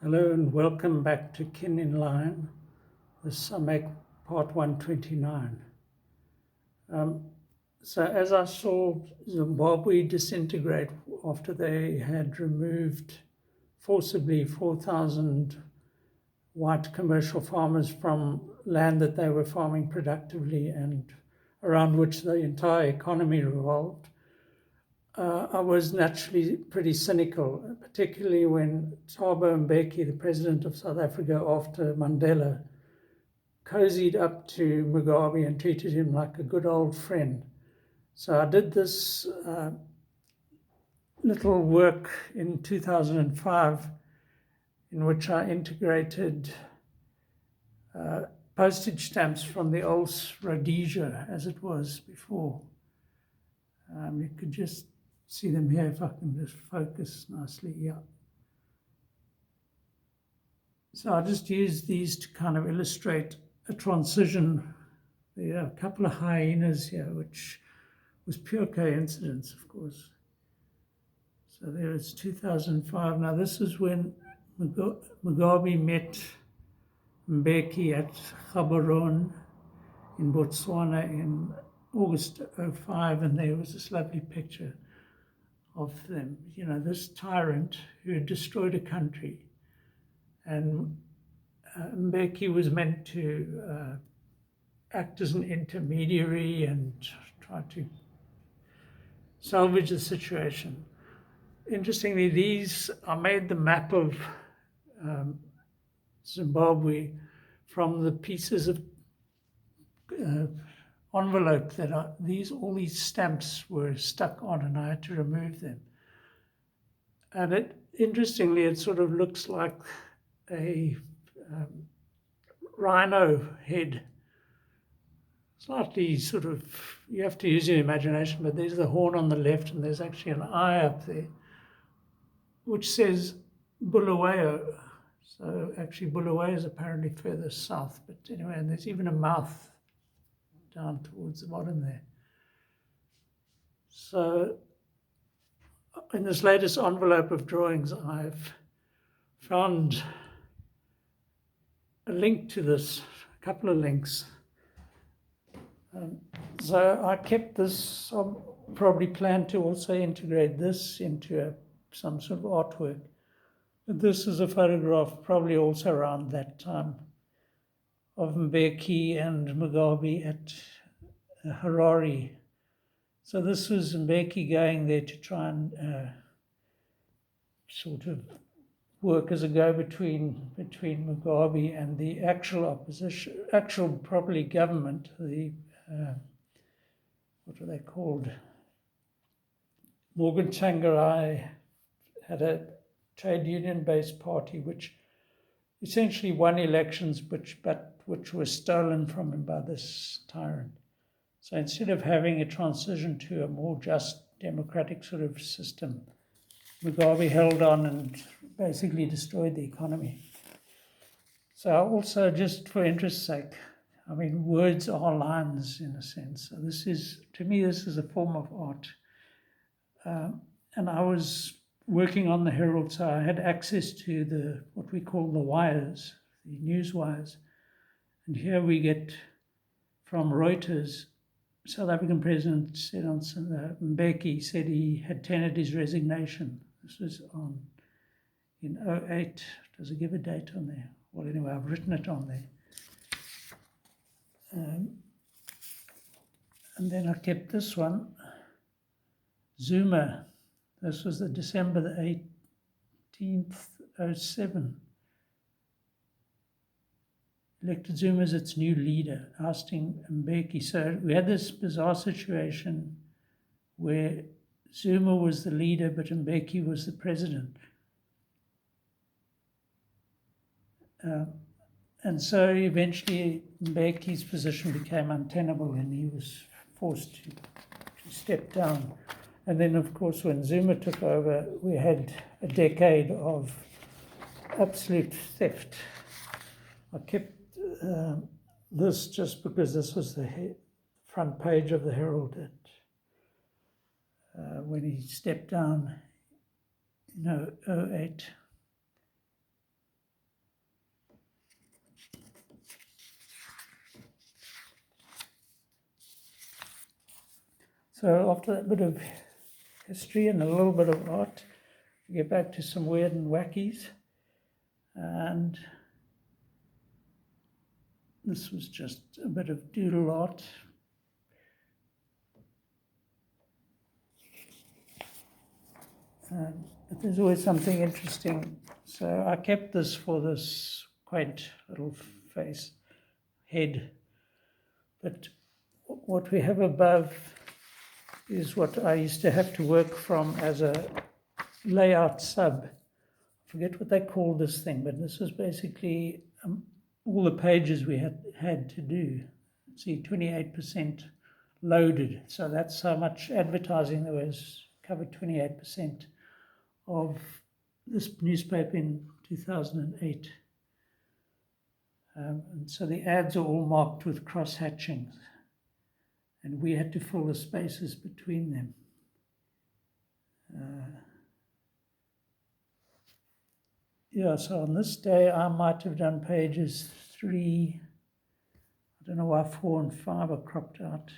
Hello and welcome back to Kin in Line. This I make part 129. So as I saw Zimbabwe disintegrate after they had removed forcibly 4,000 white commercial farmers from land that they were farming productively and around which the entire economy revolved, I was naturally pretty cynical, particularly when Thabo Mbeki, the president of South Africa after Mandela, cozied up to Mugabe and treated him like a good old friend. So I did this little work in 2005 in which I integrated postage stamps from the old Rhodesia as it was before. You could just see them here if I can just focus nicely. Yeah. So I just used these to kind of illustrate a transition. There are a couple of hyenas here, which was pure coincidence, of course. So there is 2005. Now this is when Mugabe met Mbeki at Gaborone in Botswana in August 05, and there was this lovely picture of them. You know, this tyrant who had destroyed a country, and Mbeki was meant to act as an intermediary and try to salvage the situation. Interestingly, I made the map of Zimbabwe from the pieces of envelope that all these stamps were stuck on, and I had to remove them. And interestingly, it sort of looks like a rhino head. Slightly sort of, you have to use your imagination, but there's the horn on the left and there's actually an eye up there, which says Bulawayo. So actually Bulawayo is apparently further south, but anyway, and there's even a mouth down towards the bottom there. So in this latest envelope of drawings, I've found a link to this, a couple of links. So I kept this. I probably plan to also integrate this into some sort of artwork. But this is a photograph, probably also around that time, of Mbeki and Mugabe at Harare. So this was Mbeki going there to try and sort of work as a go-between between Mugabe and the actual opposition, actual probably government, the what are they called? Morgan Tsvangirai had a trade union-based party which essentially won elections, which were stolen from him by this tyrant. So instead of having a transition to a more just democratic sort of system, Mugabe held on and basically destroyed the economy. So also, just for interest's sake, I mean, words are lines in a sense. So to me, this is a form of art. And I was working on the Herald, so I had access to what we call the wires, the news wires. And here we get from Reuters, South African President said on Mbeki said he had tendered his resignation. This was in 08. Does it give a date on there? Well, anyway, I've written it on there. And then I kept this one, Zuma. This was the December the 18th, 07. Elected Zuma as its new leader, ousting Mbeki. So we had this bizarre situation where Zuma was the leader, but Mbeki was the president. And so eventually Mbeki's position became untenable and he was forced to step down. And then, of course, when Zuma took over, we had a decade of absolute theft. I kept this just because this was the front page of the Herald when he stepped down in 08. So after that bit of history and a little bit of art, we get back to some weird and wackies. And this was just a bit of doodle art. But there's always something interesting. So I kept this for this quaint little face, head. But what we have above is what I used to have to work from as a layout sub. I forget what they called this thing, but this was basically all the pages we had to do. See, 28% loaded. So that's how much advertising there was, covered 28% of this newspaper in 2008. And so the ads are all marked with cross-hatchings, and we had to fill the spaces between them. Yeah, so on this day I might have done pages 3, I don't know why 4 and 5 are cropped out.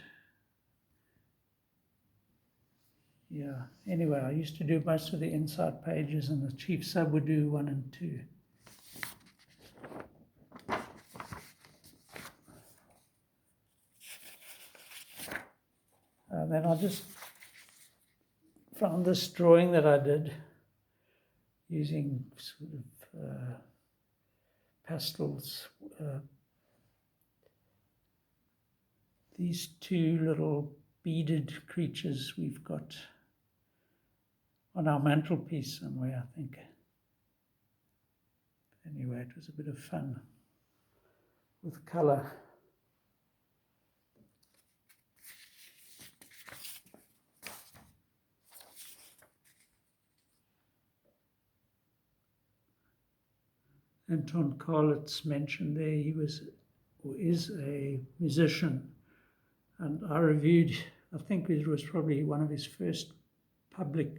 Yeah, anyway, I used to do most of the inside pages, and the chief sub would do 1 and 2. Then I just found this drawing that I did using sort of pastels. These 2 little beaded creatures we've got on our mantelpiece somewhere, I think. Anyway, it was a bit of fun with colour. Anton Karlitz mentioned there he was or is a musician, and I reviewed, I think it was probably one of his first private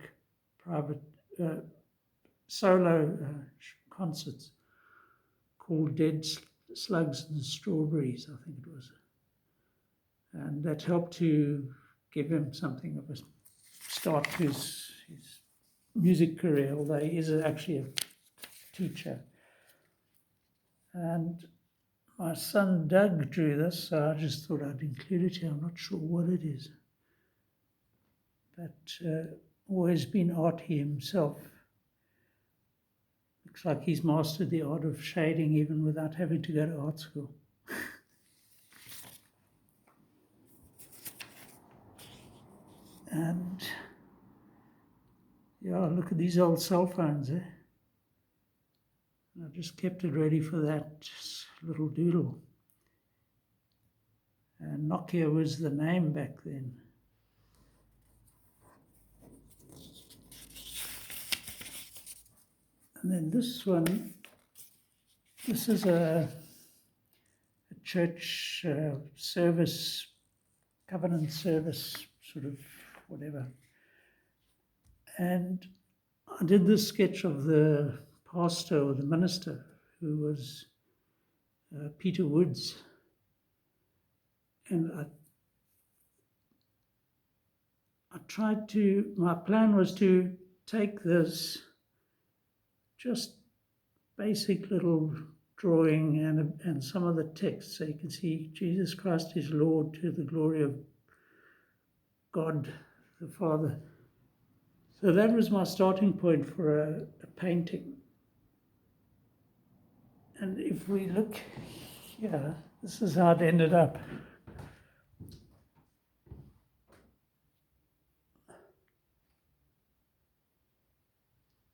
solo concerts called Dead Slugs and Strawberries, I think it was. And that helped to give him something of a start to his music career, although he is actually a teacher. And my son Doug drew this, so I just thought I'd include it here. I'm not sure what it is, but always been arty himself. Looks like he's mastered the art of shading even without having to go to art school. And yeah, look at these old cell phones, eh? I just kept it ready for that little doodle. And Nokia was the name back then. And then this one, this is a church service, covenant service, sort of whatever. And I did this sketch of the pastor or the minister, who was Peter Woods. And I tried to, my plan was to take this just basic little drawing and some of the text, so you can see Jesus Christ is Lord, to the glory of God the Father. So that was my starting point for a painting. And if we look here, this is how it ended up.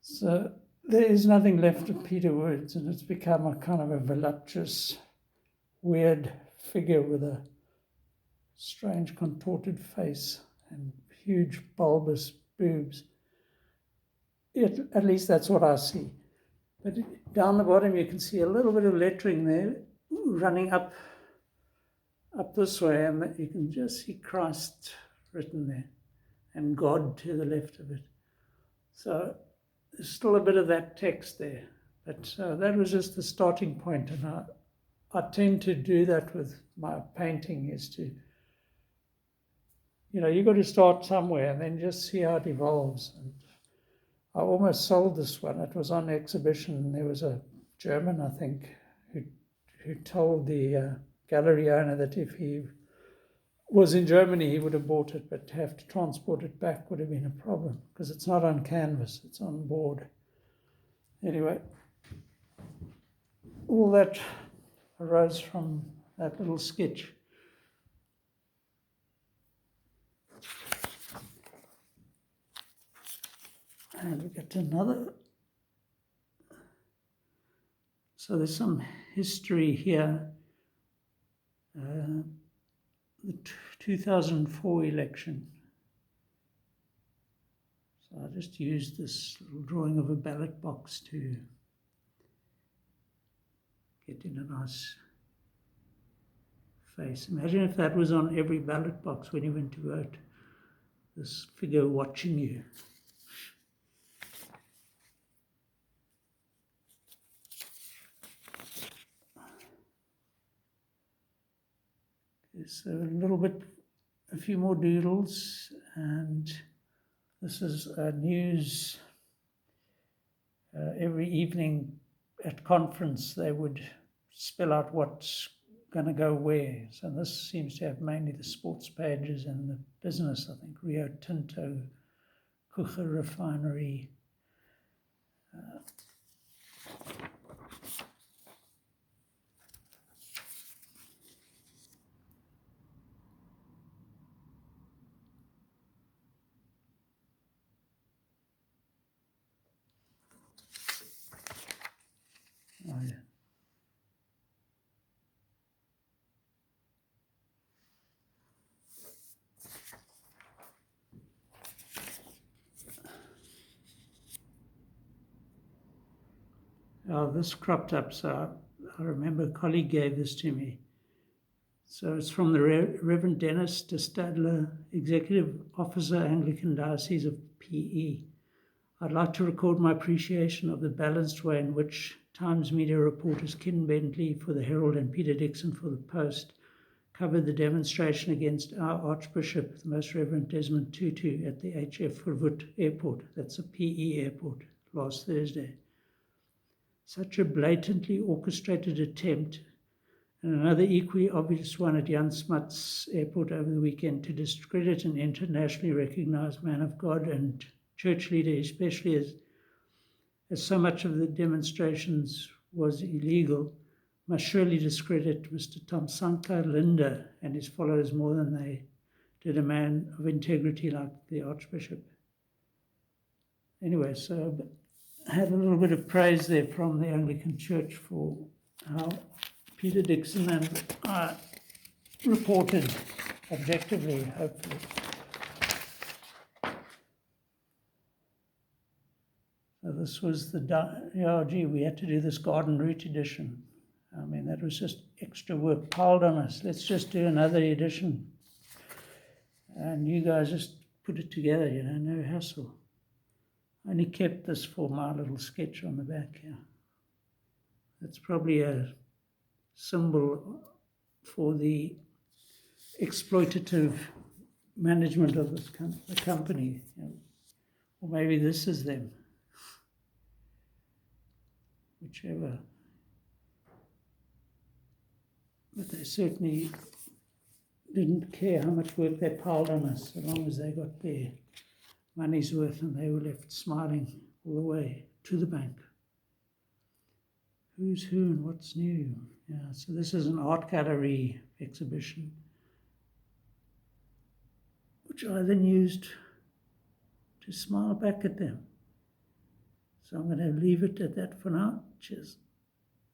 So there is nothing left of Peter Woods, and it's become a kind of a voluptuous, weird figure with a strange contorted face and huge bulbous boobs. At least that's what I see. But down the bottom you can see a little bit of lettering there running up this way, and you can just see Christ written there and God to the left of it. So there's still a bit of that text there, but that was just the starting point, and I tend to do that with my painting, is to you've got to start somewhere and then just see how it evolves. And I almost sold this one. It was on exhibition, and there was a German, I think, who told the gallery owner that if he was in Germany, he would have bought it, but to have to transport it back would have been a problem because it's not on canvas, it's on board. Anyway, all that arose from that little sketch. And we get to another. So there's some history here. The 2004 election. So I just used this little drawing of a ballot box to get in a nice face. Imagine if that was on every ballot box when you went to vote. This figure watching you. So a few more doodles, and this is news. Every evening at conference they would spell out what's going to go where. So this seems to have mainly the sports pages and the business, I think. Rio Tinto, Kucher Refinery. Oh, yeah. Oh, this cropped up, so I remember a colleague gave this to me. So it's from the Reverend Dennis de Stadler, Executive Officer, Anglican Diocese of PE. I'd like to record my appreciation of the balanced way in which Times media reporters Ken Bentley for the Herald and Peter Dixon for the Post covered the demonstration against our Archbishop, the Most Reverend Desmond Tutu, at the HF Verwoerd Airport, that's a PE airport, last Thursday. Such a blatantly orchestrated attempt, and another equally obvious one at Jan Smuts Airport over the weekend, to discredit an internationally recognized man of God and church leader, especially as so much of the demonstrations was illegal, must surely discredit Mr. Tomsanka Linda and his followers more than they did a man of integrity like the Archbishop. Anyway, so I had a little bit of praise there from the Anglican Church for how Peter Dixon and I reported objectively, hopefully. So this was we had to do this garden route edition. I mean, that was just extra work piled on us. Let's just do another edition. And you guys just put it together, no hassle. I only kept this for my little sketch on the back here. That's probably a symbol for the exploitative management of the company. Or maybe this is them. Whichever. But they certainly didn't care how much work they piled on us, as long as they got their money's worth and they were left smiling all the way to the bank. Who's who and what's new? Yeah, so this is an art gallery exhibition, which I then used to smile back at them. So I'm going to leave it at that for now. Cheers.